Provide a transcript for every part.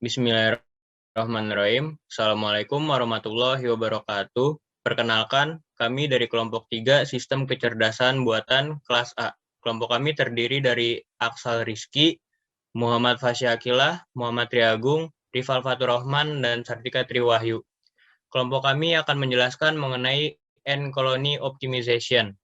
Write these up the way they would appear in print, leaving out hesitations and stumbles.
Bismillahirrahmanirrahim. Assalamualaikum warahmatullahi wabarakatuh. Perkenalkan, kami dari kelompok 3 Sistem Kecerdasan Buatan kelas A. Kelompok kami terdiri dari Aksal Rizky, Muhammad Fasyakilah, Muhammad Triagung, Rifal Faturrahman, dan Sartika Triwahyu. Kelompok kami akan menjelaskan mengenai N-colony optimization.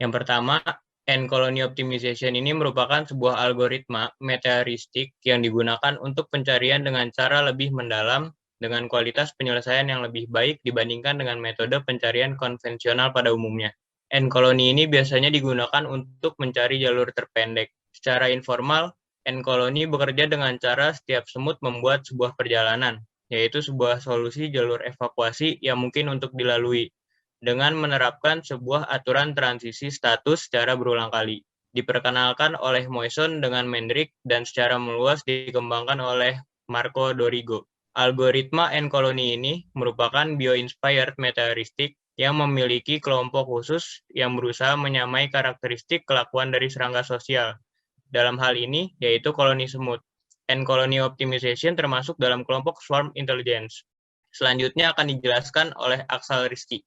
Yang pertama, N-colony optimization ini merupakan sebuah algoritma metaheuristik yang digunakan untuk pencarian dengan cara lebih mendalam dengan kualitas penyelesaian yang lebih baik dibandingkan dengan metode pencarian konvensional pada umumnya. N-colony ini biasanya digunakan untuk mencari jalur terpendek. Secara informal, N-colony bekerja dengan cara setiap semut membuat sebuah perjalanan, yaitu sebuah solusi jalur evakuasi yang mungkin untuk dilalui, dengan menerapkan sebuah aturan transisi status secara berulang kali. Diperkenalkan oleh Moison dengan Mendrick dan secara meluas dikembangkan oleh Marco Dorigo. Algoritma N-colony ini merupakan bio-inspired metaheuristik yang memiliki kelompok khusus yang berusaha menyamai karakteristik kelakuan dari serangga sosial. Dalam hal ini, yaitu koloni semut. N-colony optimization termasuk dalam kelompok swarm intelligence. Selanjutnya akan dijelaskan oleh Aksal Rizky.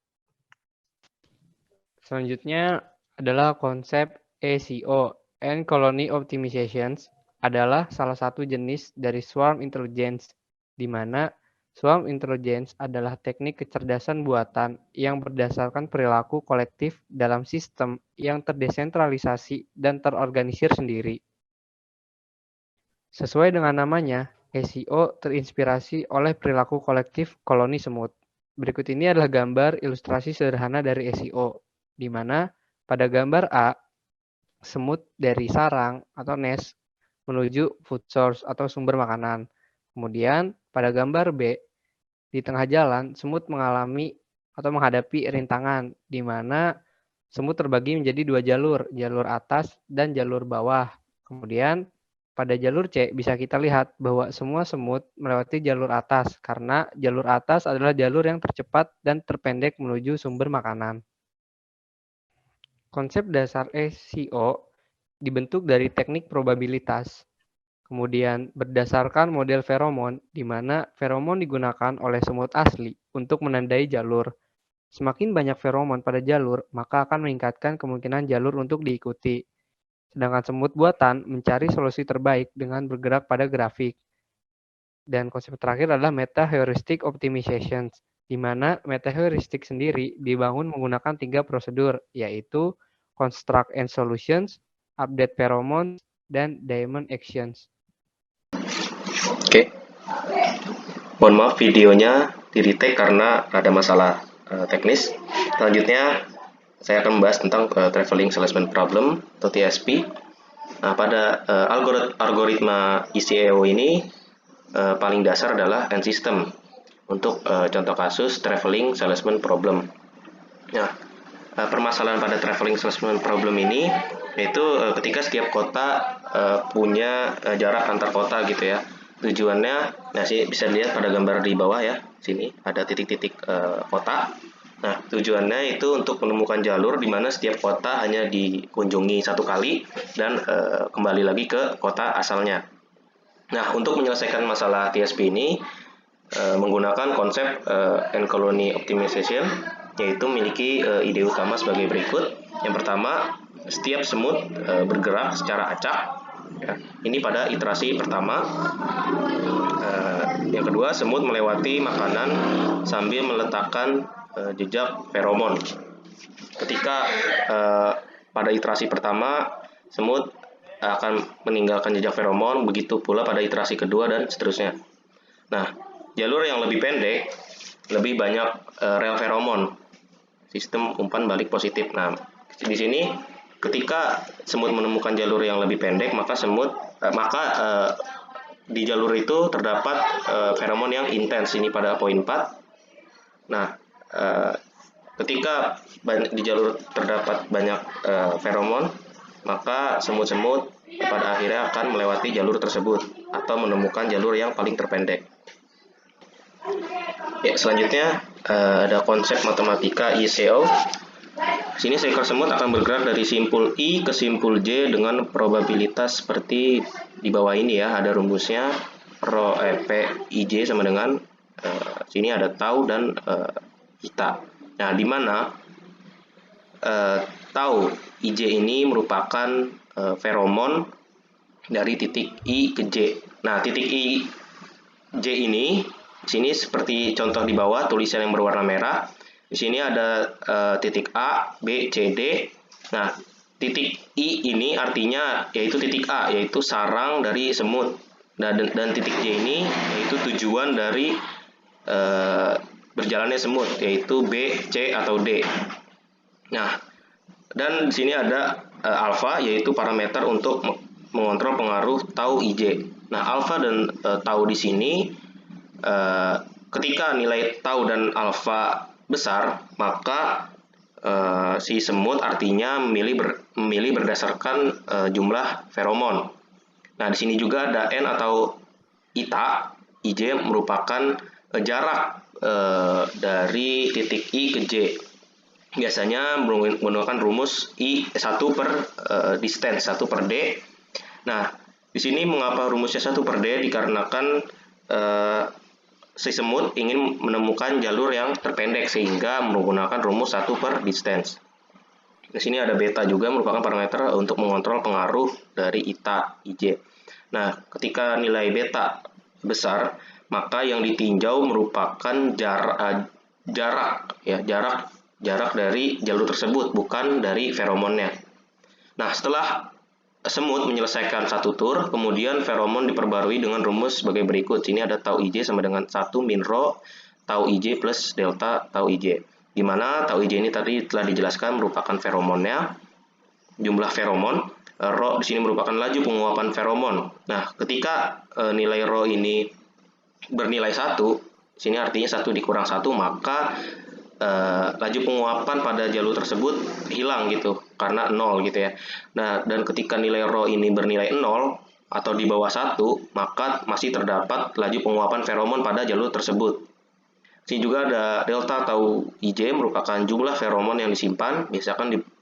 Selanjutnya adalah konsep ACO, N-colony optimizations, adalah salah satu jenis dari swarm intelligence, di mana swarm intelligence adalah teknik kecerdasan buatan yang berdasarkan perilaku kolektif dalam sistem yang terdesentralisasi dan terorganisir sendiri. Sesuai dengan namanya, ACO terinspirasi oleh perilaku kolektif koloni semut. Berikut ini adalah gambar ilustrasi sederhana dari ACO, di mana pada gambar A, semut dari sarang atau nest menuju food source atau sumber makanan. Kemudian pada gambar B, di tengah jalan semut mengalami atau menghadapi rintangan, di mana semut terbagi menjadi dua jalur, jalur atas dan jalur bawah. Kemudian pada jalur C bisa kita lihat bahwa semua semut melewati jalur atas karena jalur atas adalah jalur yang tercepat dan terpendek menuju sumber makanan. Konsep dasar ACO dibentuk dari teknik probabilitas. Kemudian berdasarkan model feromon, di mana feromon digunakan oleh semut asli untuk menandai jalur. Semakin banyak feromon pada jalur, maka akan meningkatkan kemungkinan jalur untuk diikuti. Sedangkan semut buatan mencari solusi terbaik dengan bergerak pada grafik. Dan konsep terakhir adalah meta-heuristic optimization, di mana meta-heuristic sendiri dibangun menggunakan 3 prosedur, yaitu construct and solutions, update pheromones, dan diamond actions. Oke, mohon maaf videonya di-retake karena ada masalah teknis. Selanjutnya saya akan membahas tentang Traveling Salesman Problem atau TSP. Nah, pada algoritma ECAO ini paling dasar adalah N-system untuk contoh kasus Traveling Salesman Problem. Nah, permasalahan pada Traveling Salesman Problem ini yaitu ketika setiap kota punya jarak antar kota gitu ya. Tujuannya, nah sih bisa dilihat pada gambar di bawah ya, sini ada titik-titik kota. Nah, tujuannya itu untuk menemukan jalur di mana setiap kota hanya dikunjungi satu kali dan kembali lagi ke kota asalnya. Nah, untuk menyelesaikan masalah TSP ini menggunakan konsep N-colony optimization, yaitu memiliki ide utama sebagai berikut. Yang pertama, setiap semut bergerak secara acak. Ya, ini pada iterasi pertama. Yang kedua, semut melewati makanan sambil meletakkan jejak feromon. Ketika pada iterasi pertama, semut akan meninggalkan jejak feromon, begitu pula pada iterasi kedua dan seterusnya. Nah, jalur yang lebih pendek, lebih banyak rel feromon, sistem umpan balik positif. Nah, di sini ketika semut menemukan jalur yang lebih pendek, maka di jalur itu terdapat feromon yang intens, ini pada poin 4. Nah, ketika di jalur terdapat banyak feromon, maka semut-semut pada akhirnya akan melewati jalur tersebut atau menemukan jalur yang paling terpendek. Ya, selanjutnya ada konsep matematika ECO. Sini seekor semut akan bergerak dari simpul I ke simpul J dengan probabilitas seperti di bawah ini ya, ada rumusnya. PIJ sama dengan sini ada tau dan ITA. Nah, di mana tau IJ ini merupakan feromon dari titik I ke J. Nah, titik I J ini sini seperti contoh di bawah tulisan yang berwarna merah. Di sini ada titik A, B, C, D. Nah, titik I ini artinya yaitu titik A, yaitu sarang dari semut. Dan titik J ini yaitu tujuan dari berjalannya semut, yaitu B, C, atau D. Nah, dan di sini ada alfa, yaitu parameter untuk mengontrol pengaruh tau IJ. Nah, alfa dan tau di sini ketika nilai tau dan alfa besar, maka si semut artinya memilih berdasarkan jumlah feromon. Nah, di sini juga ada N atau ITA. IJ merupakan jarak dari titik I ke J. Biasanya menggunakan rumus I 1 per distance, 1 per D. Nah, di sini mengapa rumusnya 1 per D? Dikarenakan si semut ingin menemukan jalur yang terpendek sehingga menggunakan rumus 1 per distance. Di sini ada beta juga merupakan parameter untuk mengontrol pengaruh dari ITA, IJ. Nah, ketika nilai beta besar, maka yang ditinjau merupakan jarak dari jalur tersebut, bukan dari feromonnya. Nah, setelah semut menyelesaikan satu tur, kemudian feromon diperbarui dengan rumus sebagai berikut. Sini ada tau IJ sama dengan 1 min rho tau IJ plus delta tau IJ. Di mana tau IJ ini tadi telah dijelaskan merupakan feromonnya, jumlah feromon. Rho di sini merupakan laju penguapan feromon. Nah, ketika nilai rho ini bernilai 1, sini artinya 1 dikurang 1, maka laju penguapan pada jalur tersebut hilang gitu, karena 0 gitu ya. Nah, dan ketika nilai rho ini bernilai 0 atau di bawah 1, maka masih terdapat laju penguapan feromon pada jalur tersebut. Sini juga ada delta atau IJ merupakan jumlah feromon yang disimpan,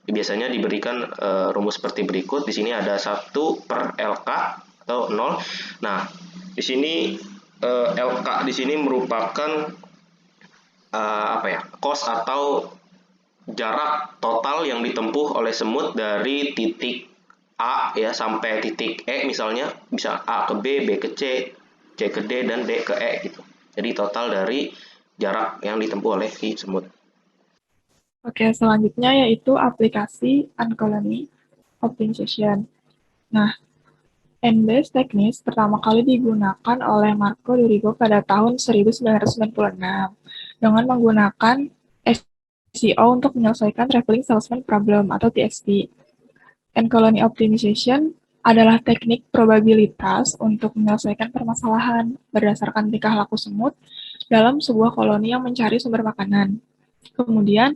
biasanya diberikan rumus seperti berikut. Di sini ada 1 per LK atau 0. Nah, di sini LK di sini merupakan cost atau jarak total yang ditempuh oleh semut dari titik A ya sampai titik E, misalnya bisa A ke B, B ke C, C ke D, dan D ke E gitu. Jadi total dari jarak yang ditempuh oleh si semut. Oke, selanjutnya yaitu aplikasi Uncolony Optimization. Nah, N-based teknis pertama kali digunakan oleh Marco Dorigo pada tahun 1996 dengan menggunakan SEO untuk menyelesaikan Traveling Salesman Problem atau TSP. N-colony optimization adalah teknik probabilitas untuk menyelesaikan permasalahan berdasarkan tingkah laku semut dalam sebuah koloni yang mencari sumber makanan. Kemudian,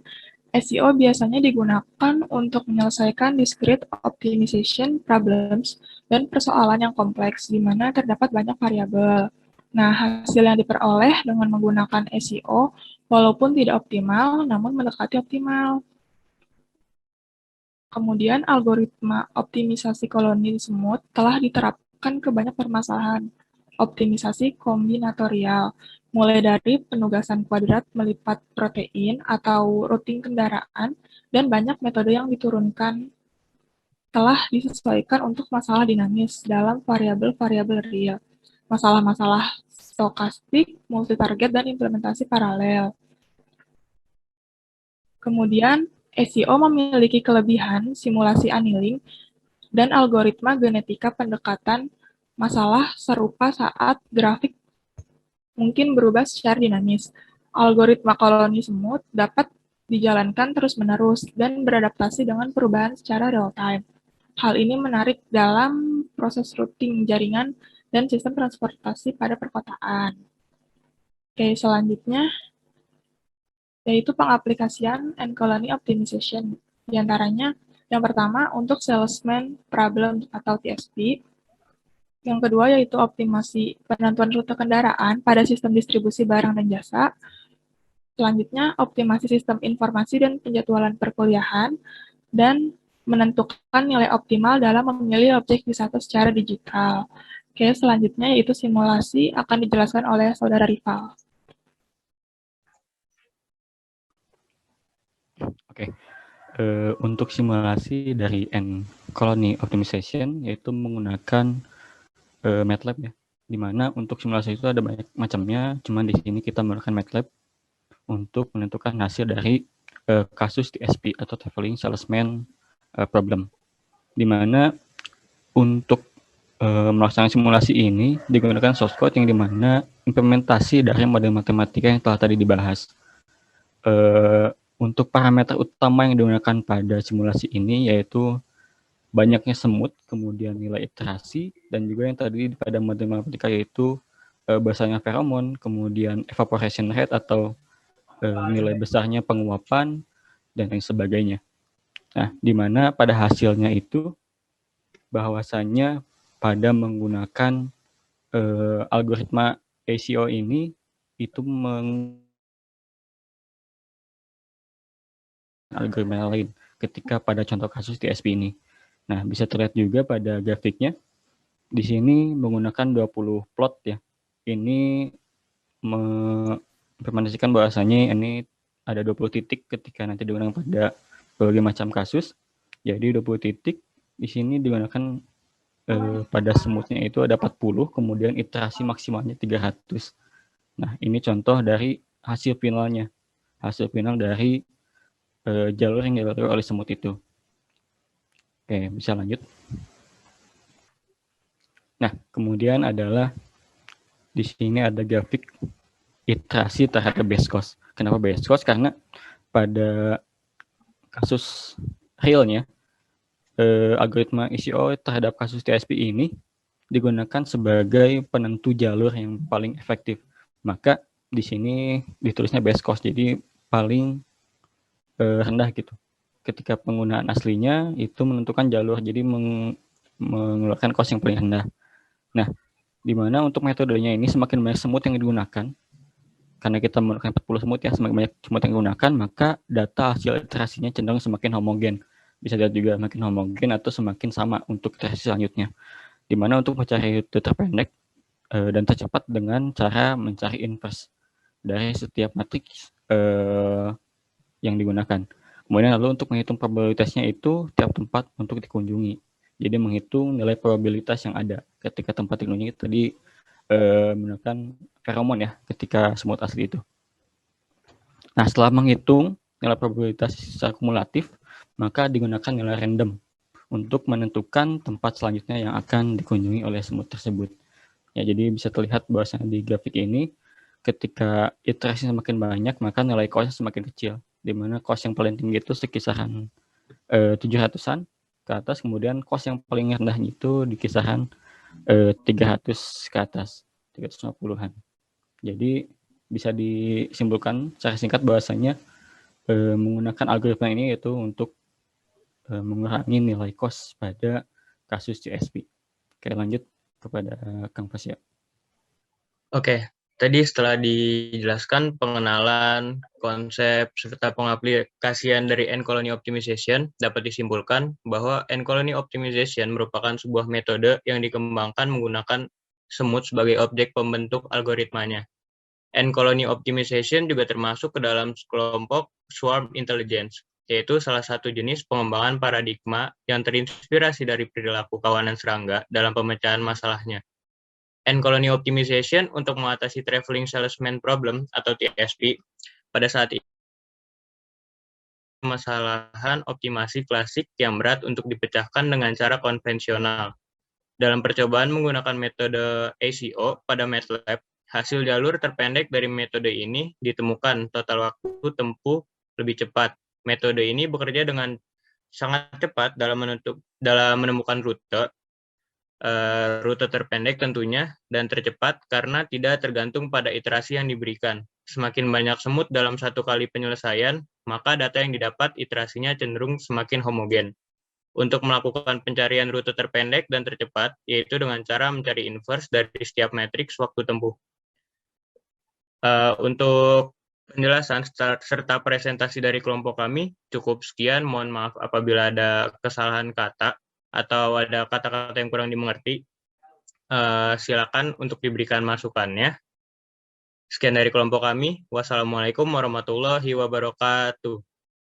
SEO biasanya digunakan untuk menyelesaikan discrete optimization problems dan persoalan yang kompleks di mana terdapat banyak variabel. Nah, hasil yang diperoleh dengan menggunakan SEO walaupun tidak optimal, namun mendekati optimal. Kemudian, algoritma optimisasi koloni semut telah diterapkan ke banyak permasalahan. Optimisasi kombinatorial, mulai dari penugasan kuadrat melipat protein atau routing kendaraan, dan banyak metode yang diturunkan telah disesuaikan untuk masalah dinamis dalam variabel-variabel real, masalah-masalah stokastik, multi-target, dan implementasi paralel. Kemudian, SEO memiliki kelebihan simulasi annealing dan algoritma genetika pendekatan masalah serupa saat grafik mungkin berubah secara dinamis. Algoritma koloni semut dapat dijalankan terus-menerus dan beradaptasi dengan perubahan secara real-time. Hal ini menarik dalam proses routing jaringan dan sistem transportasi pada perkotaan. Oke, selanjutnya yaitu pengaplikasian N-colony optimization. Di antaranya, yang pertama untuk salesman problem atau TSP. Yang kedua yaitu optimasi penentuan rute kendaraan pada sistem distribusi barang dan jasa. Selanjutnya, optimasi sistem informasi dan penjadwalan perkuliahan, dan menentukan nilai optimal dalam memilih objek wisata secara digital. Oke, selanjutnya yaitu simulasi akan dijelaskan oleh Saudara Rival. Oke, untuk simulasi dari N-colony optimization yaitu menggunakan MATLAB ya, di mana untuk simulasi itu ada banyak macamnya, cuman di sini kita menggunakan MATLAB untuk menentukan hasil dari kasus TSP atau Traveling Salesman Problem, di mana untuk melaksanakan simulasi ini digunakan source code yang dimana implementasi dari model matematika yang telah tadi dibahas. Untuk parameter utama yang digunakan pada simulasi ini yaitu banyaknya semut, kemudian nilai iterasi, dan juga yang tadi pada model matematika yaitu besarnya feromon, kemudian evaporation rate atau nilai besarnya penguapan, dan lain sebagainya. Nah, di mana pada hasilnya itu bahwasanya pada menggunakan algoritma ACO ini itu algoritma lain ketika pada contoh kasus TSP ini. Nah, bisa terlihat juga pada grafiknya. Di sini menggunakan 20 plot ya. Ini mengimplementasikan bahwasanya ini ada 20 titik ketika nanti digunakan pada berbagai macam kasus. Jadi 20 titik di sini digunakan pada semutnya itu ada 40, kemudian iterasi maksimalnya 300. Nah, ini contoh dari hasil finalnya. Hasil final dari jalur yang dilalui oleh semut itu. Oke, bisa lanjut. Nah, kemudian adalah di sini ada grafik iterasi terhadap base cost. Kenapa base cost? Karena pada kasus realnya, algoritma ACO terhadap kasus TSP ini digunakan sebagai penentu jalur yang paling efektif. Maka di sini ditulisnya base cost, jadi paling rendah gitu. Ketika penggunaan aslinya itu menentukan jalur, jadi mengeluarkan cost yang paling rendah. Nah, di mana untuk metodenya ini semakin banyak semut yang digunakan, karena kita menggunakan 40 semut ya, semakin banyak semut yang digunakan, maka data hasil iterasinya cenderung semakin homogen. Bisa dilihat juga semakin homogen atau semakin sama untuk iterasi selanjutnya. Di mana untuk mencari rute terpendek dan tercepat dengan cara mencari inverse dari setiap matriks yang digunakan. Kemudian lalu untuk menghitung probabilitasnya itu tiap tempat untuk dikunjungi. Jadi menghitung nilai probabilitas yang ada ketika tempat dikunjungi tadi menggunakan feromon ya ketika semut asli itu. Nah, setelah menghitung nilai probabilitas secara kumulatif, maka digunakan nilai random untuk menentukan tempat selanjutnya yang akan dikunjungi oleh semut tersebut. Ya, jadi bisa terlihat bahwasanya di grafik ini ketika iterasi semakin banyak, maka nilai cost semakin kecil, di mana cost yang paling tinggi itu sekisaran 700-an ke atas, kemudian cost yang paling rendah itu di kisaran 300 ke atas, 350-an. Jadi bisa disimpulkan secara singkat bahwasanya menggunakan algoritma ini yaitu untuk mengurangi nilai cost pada kasus CSP. Oke, lanjut kepada Kang Fasya. Oke, tadi setelah dijelaskan pengenalan, konsep, serta pengaplikasian dari N-colony optimization, dapat disimpulkan bahwa N-colony optimization merupakan sebuah metode yang dikembangkan menggunakan semut sebagai objek pembentuk algoritmanya. N-colony optimization juga termasuk ke dalam kelompok swarm intelligence, yaitu salah satu jenis pengembangan paradigma yang terinspirasi dari perilaku kawanan serangga dalam pemecahan masalahnya. N-colony optimization untuk mengatasi traveling salesman problem atau TSP pada saat ini permasalahan optimasi klasik yang berat untuk dipecahkan dengan cara konvensional. Dalam percobaan menggunakan metode ACO pada MATLAB, hasil jalur terpendek dari metode ini ditemukan total waktu tempuh lebih cepat. Metode ini bekerja dengan sangat cepat dalam menemukan rute terpendek tentunya dan tercepat karena tidak tergantung pada iterasi yang diberikan. Semakin banyak semut dalam satu kali penyelesaian, maka data yang didapat iterasinya cenderung semakin homogen. Untuk melakukan pencarian rute terpendek dan tercepat, yaitu dengan cara mencari inverse dari setiap matriks waktu tempuh. Untuk penjelasan serta presentasi dari kelompok kami, cukup sekian. Mohon maaf apabila ada kesalahan kata atau ada kata-kata yang kurang dimengerti. silakan untuk diberikan masukannya. Sekian dari kelompok kami. Wassalamualaikum warahmatullahi wabarakatuh.